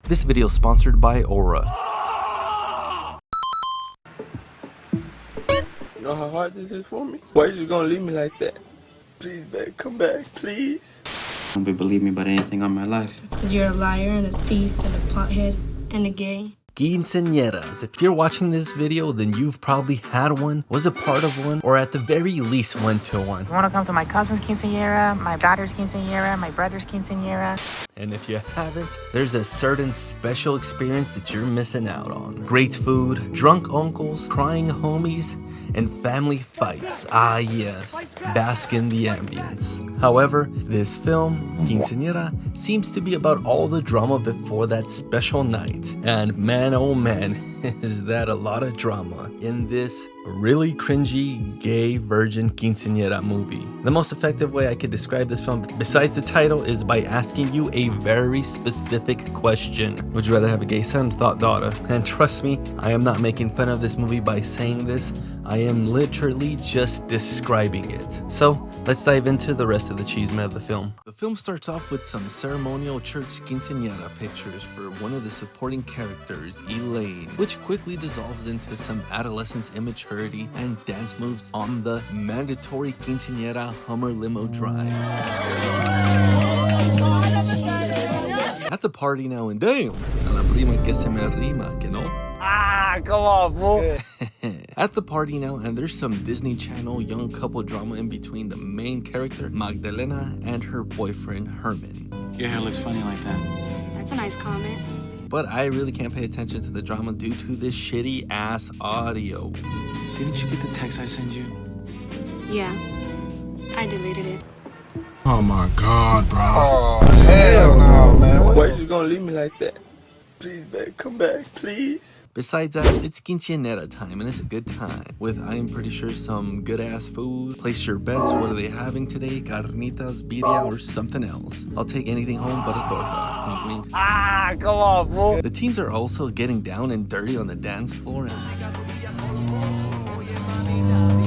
This video is sponsored by Aura. You know how hard this is for me? Why are you just gonna leave me like that? Please, babe, come back, please. Nobody believe me about anything on my life. It's because you're a liar and a thief and a pothead and a gay. Quinceañeras. If you're watching this video, then you've probably had one, was a part of one, or at the very least went to one. You want to come to my cousin's quinceañera, my daughter's quinceañera, my brother's quinceañera? And if you haven't, there's a certain special experience that you're missing out on. Great food, drunk uncles, crying homies, and family fights. Ah yes, bask in the ambience. However, this film, Quinceañera, seems to be about all the drama before that special night. And man, oh man, is that a lot of drama in this really cringy, gay, virgin quinceañera movie. The most effective way I could describe this film, besides the title, is by asking you a very specific question. Would you rather have a gay son, thought daughter? And trust me, I am not making fun of this movie by saying this. I am literally just describing it. So, let's dive into the rest of the cheeseman of the film. The film starts off with some ceremonial church quinceañera pictures for one of the supporting characters, Elaine, which quickly dissolves into some adolescence immaturity and dance moves on the mandatory quinceañera Hummer limo drive. At the party now, and damn, a la prima que se me arrima, que no? Ah, come on, fool. At the party now, and there's some Disney Channel young couple drama in between the main character, Magdalena, and her boyfriend, Herman. Your hair looks funny like that. That's a nice comment. But I really can't pay attention to the drama due to this shitty ass audio. Didn't you get the text I sent you? Yeah, I deleted it. Oh my God, bro. Oh, hell no, man. Why are you just gonna leave me like that? Please, babe, come back, please. Besides that, it's quinceañera time, and it's a good time. With, I'm pretty sure, some good-ass food. Place your bets. What are they having today? Carnitas, birria, or something else? I'll take anything home but a torta. Wink, wink. Ah, come on, fool. The teens are also getting down and dirty on the dance floor.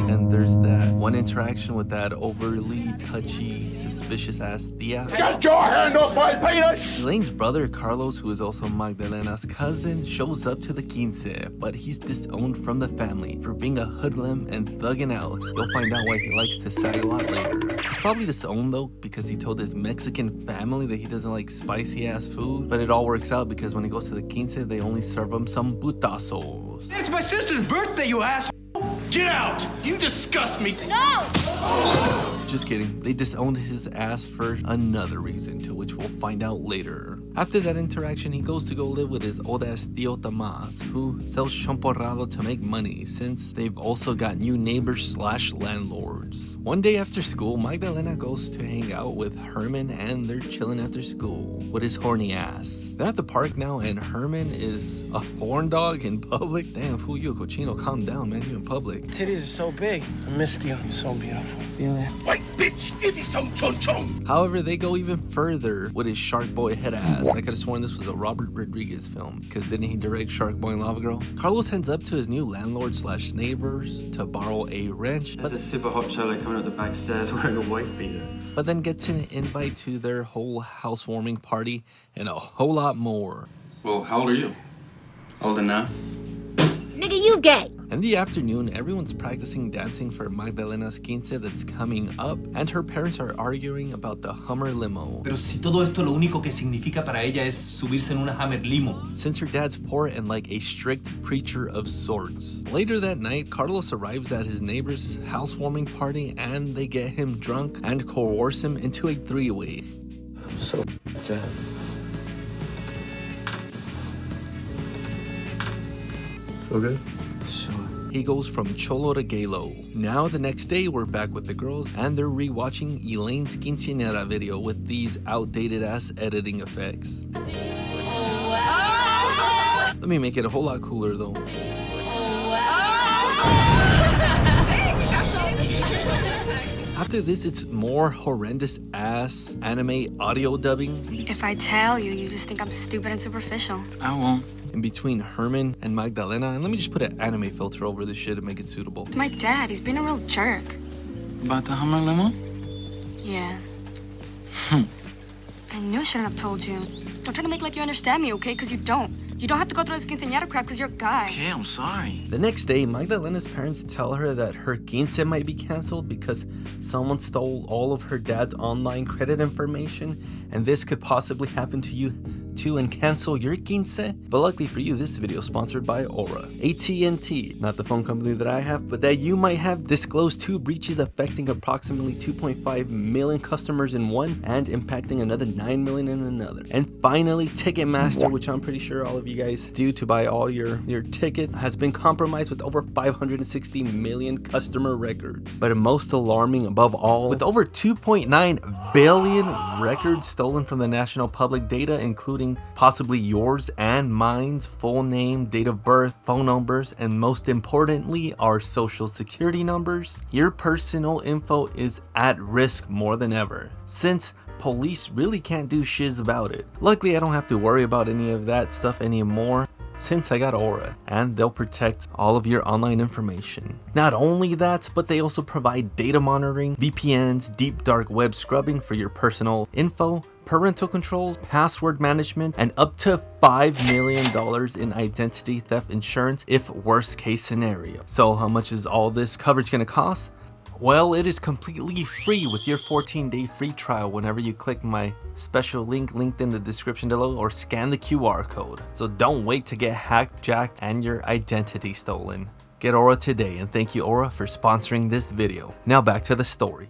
And there's that one interaction with that overly touchy, suspicious-ass tia. Get your hand off my penis! Elaine's brother, Carlos, who is also Magdalena's cousin, shows up to the quince, but he's disowned from the family for being a hoodlum and thugging out. You'll find out why he likes to sag a lot later. He's probably disowned, though, because he told his Mexican family that he doesn't like spicy-ass food, but it all works out because when he goes to the quince, they only serve him some putazos. It's my sister's birthday, you asshole! Get out! You disgust me! No! Just kidding, they disowned his ass for another reason, to which we'll find out later. After that interaction, he goes to go live with his old-ass Tío Tomás, who sells champorrado to make money, since they've also got new neighbors/landlords. One day after school, Magdalena goes to hang out with Herman, and they're chilling after school with his horny ass. They're at the park now, and Herman is a horn dog in public. Damn, fool, you a cochino, calm down, man, you in public. Titties are so big. I missed you. You're so beautiful. Feel it? White bitch, give me some chon-chon! However, they go even further with his Shark Boy head ass. I could have sworn this was a Robert Rodriguez film, because didn't he direct Shark Boy and Lava Girl? Carlos heads up to his new landlord/neighbors to borrow a wrench, There's a super hot Cholo coming up the back stairs wearing a wife beater. but then gets an invite to their whole housewarming party and a whole lot more. Well, how old are you? Old enough? Nigga, you gay. In the afternoon, everyone's practicing dancing for Magdalena's quince that's coming up, and her parents are arguing about the Hummer limo. Pero si todo esto lo único que significa para ella es subirse en una Hummer limo. Since her dad's poor and like a strict preacher of sorts. Later that night, Carlos arrives at his neighbor's housewarming party, and they get him drunk and coerce him into a three-way. So, okay. Sure. He goes from Cholo to Galo. Now the next day, we're back with the girls, and they're rewatching Elaine's Quinceañera video with these outdated-ass editing effects. Let me make it a whole lot cooler, though. After this, it's more horrendous-ass anime audio dubbing. If I tell you, you just think I'm stupid and superficial. I won't. In between Herman and Magdalena, and let me just put an anime filter over this shit and make it suitable. My dad, he's been a real jerk. About the Hummer limo? Yeah. I knew I shouldn't have told you. Don't try to make like you understand me, okay? Because you don't. You don't have to go through this quinceañera crap because you're a guy. Okay, I'm sorry. The next day, Magdalena's parents tell her that her quince might be canceled because someone stole all of her dad's online credit information, and this could possibly happen to you too and cancel your quince. But luckily for you, this video is sponsored by Aura. AT&T, not the phone company that I have, but that you might have, disclosed 2 breaches affecting approximately 2.5 million customers in one and impacting another 9 million in another. And finally, Ticketmaster, which I'm pretty sure all of you guys do to buy all your tickets, has been compromised with over 560 million customer records. But most alarming above all, with over 2.9 billion records stolen from the national public data, including possibly yours and mine's full name, date of birth, phone numbers, and most importantly, our social security numbers, your personal info is at risk more than ever, since police really can't do shiz about it. Luckily, I don't have to worry about any of that stuff anymore since I got Aura, and they'll protect all of your online information. Not only that, but they also provide data monitoring, VPNs, deep dark web scrubbing for your personal info, parental controls, password management, and up to $5 million in identity theft insurance if worst case scenario. So how much is all this coverage gonna cost? Well, it is completely free with your 14-day free trial whenever you click my special link linked in the description below or scan the QR code. So don't wait to get hacked, jacked, and your identity stolen. Get Aura today, and thank you Aura for sponsoring this video. Now back to the story.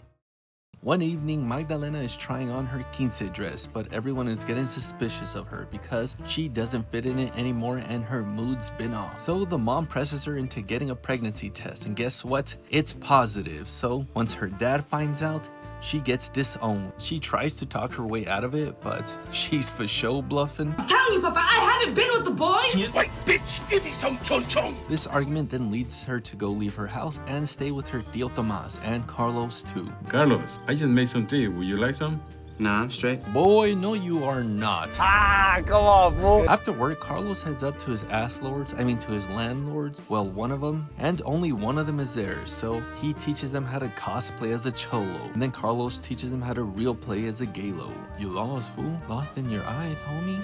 One evening, Magdalena is trying on her quince dress, but everyone is getting suspicious of her because she doesn't fit in it anymore and her mood's been off. So the mom presses her into getting a pregnancy test, and guess what? It's positive. So once her dad finds out, she gets disowned. She tries to talk her way out of it, but she's for show bluffing. I'm telling you, Papa, I haven't been with the boy. White bitch, give me some chon chon. This argument then leads her to go leave her house and stay with her Tío Tomás and Carlos too. Carlos, I just made some tea. Would you like some? Nah, I'm straight. Boy, no you are not. Ah, come on, fool. After work, Carlos heads up to his to his landlords, well, one of them, and only one of them is there, so he teaches them how to cosplay as a Cholo, and then Carlos teaches them how to real play as a Galo. You lost, fool? Lost in your eyes, homie?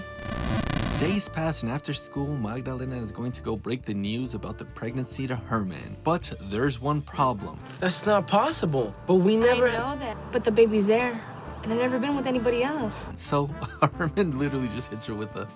Days pass, and after school, Magdalena is going to go break the news about the pregnancy to Herman. But there's one problem. That's not possible. But we never... I know that. But the baby's there. And I've never been with anybody else. So Herman literally just hits her with a...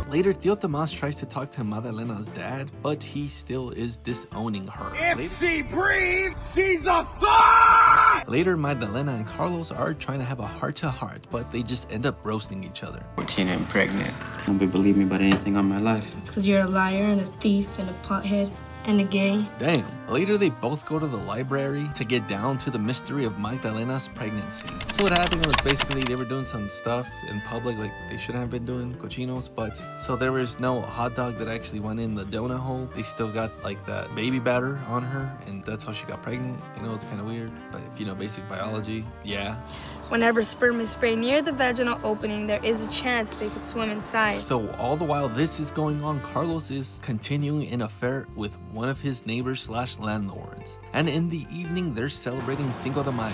Later, Tío Tomás tries to talk to Magdalena's dad, but he still is disowning her. If she breathes, she's a fuck! Later, Magdalena and Carlos are trying to have a heart-to-heart, but they just end up roasting each other. 14 and pregnant. Nobody believe me about anything on my life. It's because you're a liar and a thief and a pothead and a gay. Damn. Later, they both go to the library to get down to the mystery of Magdalena's pregnancy. So what happened was basically they were doing some stuff in public like they shouldn't have been doing, cochinos, but so there was no hot dog that actually went in the donut hole. They still got like that baby batter on her, and that's how she got pregnant. You know, it's kind of weird, but if you know basic biology, yeah. Whenever sperm is sprayed near the vaginal opening, there is a chance they could swim inside. So all the while this is going on, Carlos is continuing an affair with one of his neighbors / landlords. And in the evening, they're celebrating Cinco de Mayo.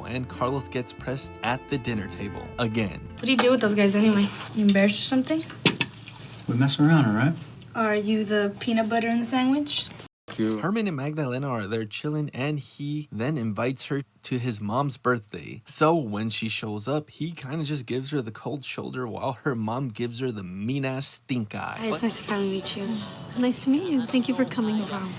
And Carlos gets pressed at the dinner table again. What do you do with those guys anyway? You embarrassed or something? We mess around, all right? Are you the peanut butter in the sandwich? Herman and Magdalena are there chilling, and he then invites her to his mom's birthday. So when she shows up, he kind of just gives her the cold shoulder while her mom gives her the mean-ass stink eye. Hi, it's nice to finally meet you. Nice to meet you. Thank you for coming around.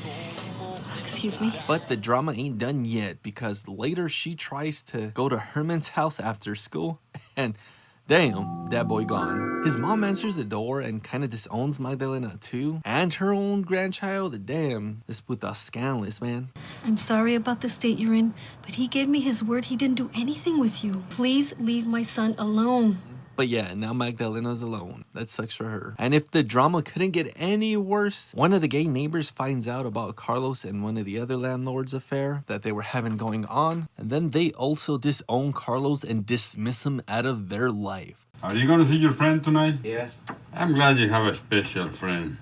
Excuse me? But the drama ain't done yet, because later she tries to go to Herman's house after school, and damn, that boy gone. His mom answers the door and kind of disowns Magdalena too. And her own grandchild. Damn, this puta scandalous, man. I'm sorry about the state you're in, but he gave me his word he didn't do anything with you. Please leave my son alone. But yeah, now Magdalena's alone. That sucks for her. And if the drama couldn't get any worse, one of the gay neighbors finds out about Carlos and one of the other landlords' affair that they were having going on. And then they also disown Carlos and dismiss him out of their life. Are you going to see your friend tonight? Yeah. I'm glad you have a special friend.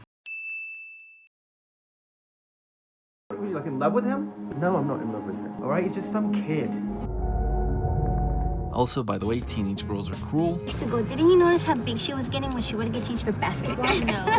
Were you like in love with him? No, I'm not in love with him. All right, he's just some kid. Also, by the way, teenage girls are cruel. Didn't you notice how big she was getting when she went to get changed for basketball? No.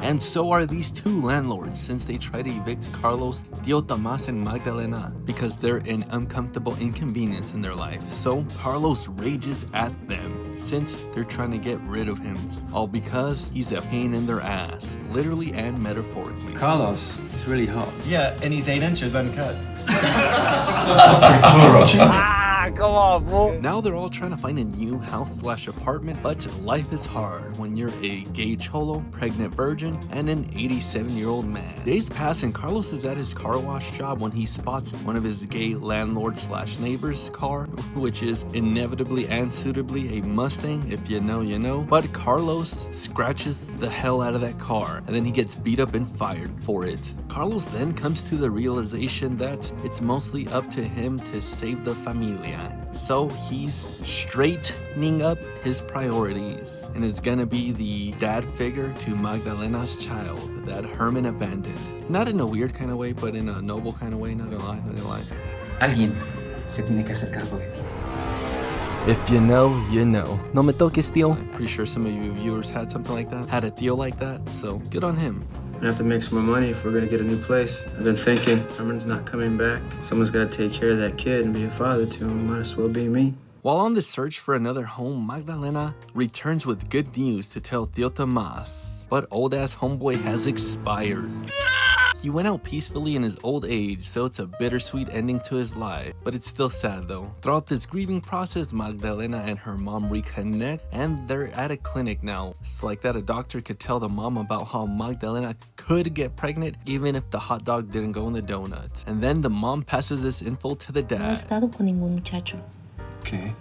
And so are these two landlords, since they try to evict Carlos, Tío Tomás, and Magdalena because they're an uncomfortable inconvenience in their life. So Carlos rages at them since they're trying to get rid of him, all because he's a pain in their ass, literally and metaphorically. Carlos is really hot. Yeah, and he's 8 inches uncut. Come on, fool. Now they're all trying to find a new house/apartment, but life is hard when you're a gay cholo, pregnant virgin, and an 87-year-old man. Days pass and Carlos is at his car wash job when he spots one of his gay landlord/neighbor's car, which is inevitably and suitably a Mustang. If you know, you know. But Carlos scratches the hell out of that car, and then he gets beat up and fired for it. Carlos then comes to the realization that it's mostly up to him to save the familia. So he's straightening up his priorities and is gonna be the dad figure to Magdalena's child that Herman abandoned. Not in a weird kind of way, but in a noble kind of way, not gonna lie. Alguien se tiene que hacer cargo de ti. If you know, you know. No me toques, tío. I'm pretty sure some of you viewers had something like that, had a tío like that, so good on him. We have to make some more money if we're gonna get a new place. I've been thinking, Herman's not coming back. Someone's gotta take care of that kid and be a father to him. Might as well be me. While on the search for another home, Magdalena returns with good news to tell Tío Tomás. But old-ass homeboy has expired. He went out peacefully in his old age, so it's a bittersweet ending to his life. But it's still sad though. Throughout this grieving process, Magdalena and her mom reconnect, and they're at a clinic now. It's like that a doctor could tell the mom about how Magdalena could get pregnant even if the hot dog didn't go in the donut. And then the mom passes this info to the No he dad. estado con ningún muchacho. Okay.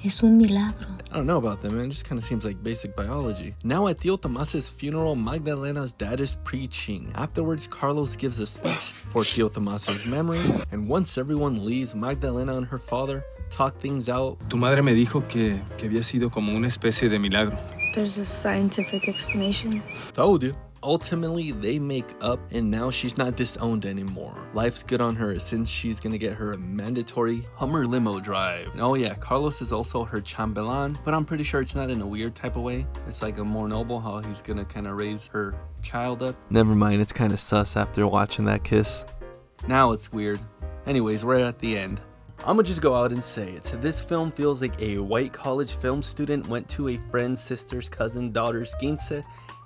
Es un milagro. I don't know about that, man. It just kind of seems like basic biology. Now at Tío Tomás's funeral, Magdalena's dad is preaching. Afterwards, Carlos gives a speech for Tío Tomás's memory. And once everyone leaves, Magdalena and her father talk things out. Tu madre me dijo que había sido como una especie de milagro. There's a scientific explanation. Told you. Ultimately, they make up, and now she's not disowned anymore. Life's good on her since she's gonna get her a mandatory Hummer limo drive. And oh yeah, Carlos is also her chambelán, but I'm pretty sure it's not in a weird type of way. It's like a more noble how he's gonna kind of raise her child up. Never mind, it's kind of sus after watching that kiss. Now it's weird. Anyways, we're at the end. I'ma just go out and say it. This film feels like a white college film student went to a friend's sister's cousin daughter's quince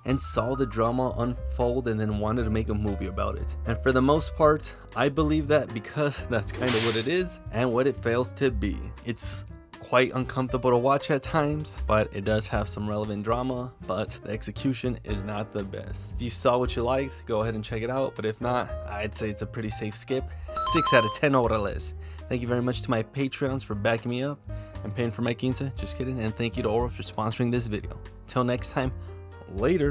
and saw the drama unfold and then wanted to make a movie about it. And for the most part, I believe that because that's kind of what it is and what it fails to be. It's quite uncomfortable to watch at times, but it does have some relevant drama, but the execution is not the best. If you saw what you liked, go ahead and check it out, but if not, I'd say it's a pretty safe skip. 6 out of 10 orales. Thank you very much to my Patreons for backing me up and paying for my quince. Just kidding. And thank you to Oro for sponsoring this video. Till next time, later.